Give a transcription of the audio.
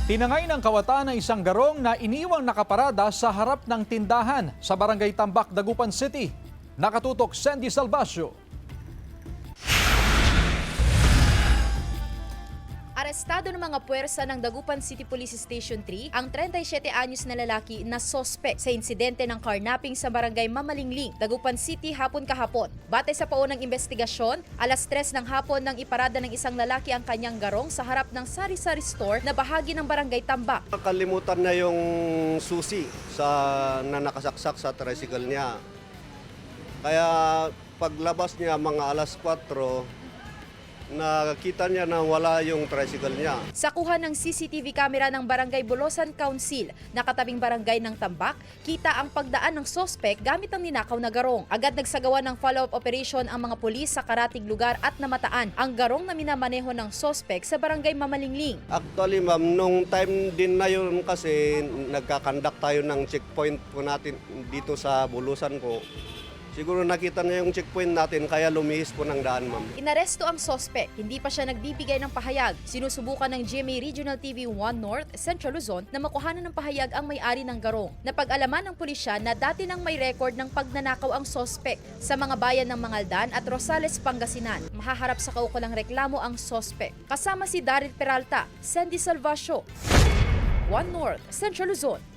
Tinangay ng kawatan ng isang garong na iniwang nakaparada sa harap ng tindahan sa Barangay Tambak, Dagupan City. Nakatutok Sandy Salvacio. Arestado ng mga puwersa ng Dagupan City Police Station 3 ang 37 anyos na lalaki na sospek sa insidente ng carnapping sa Barangay Mamalingling, Dagupan City hapon kahapon. Batay sa paunang investigasyon, alas 3 ng hapon nang iparada ng isang lalaki ang kanyang garong sa harap ng sari-sari store na bahagi ng Barangay Tambak. Nakalimutan na yung susi na nakasaksak sa tricycle niya. Kaya paglabas niya mga alas 4, nakita niya na wala yung tricycle niya. Sa kuha ng CCTV camera ng Barangay Bulosan Council, nakatabing barangay ng Tambak, kita ang pagdaan ng sospek gamit ang ninakaw na garong. Agad nagsagawa ng follow-up operation ang mga pulis sa karatig lugar at namataan ang garong na minamaneho ng sospek sa Barangay Mamalingling. Actually ma'am, nung time din na yun kasi nagkakandak tayo ng checkpoint po natin dito sa Bulosan po. Siguro nakita niya yung checkpoint natin kaya lumihis po ng daan, ma'am. Inaresto ang sospek, hindi pa siya nagbibigay ng pahayag. Sinusubukan ng GMA Regional TV 1 North, Central Luzon na makuhanan ng pahayag ang may-ari ng garong. Napag-alaman ng pulisya na dati nang may record ng pagnanakaw ang sospek sa mga bayan ng Mangaldan at Rosales, Pangasinan. Mahaharap sa kaukulang reklamo ang sospek. Kasama si Daryl Peralta, Sandy Salvacio, 1 North, Central Luzon.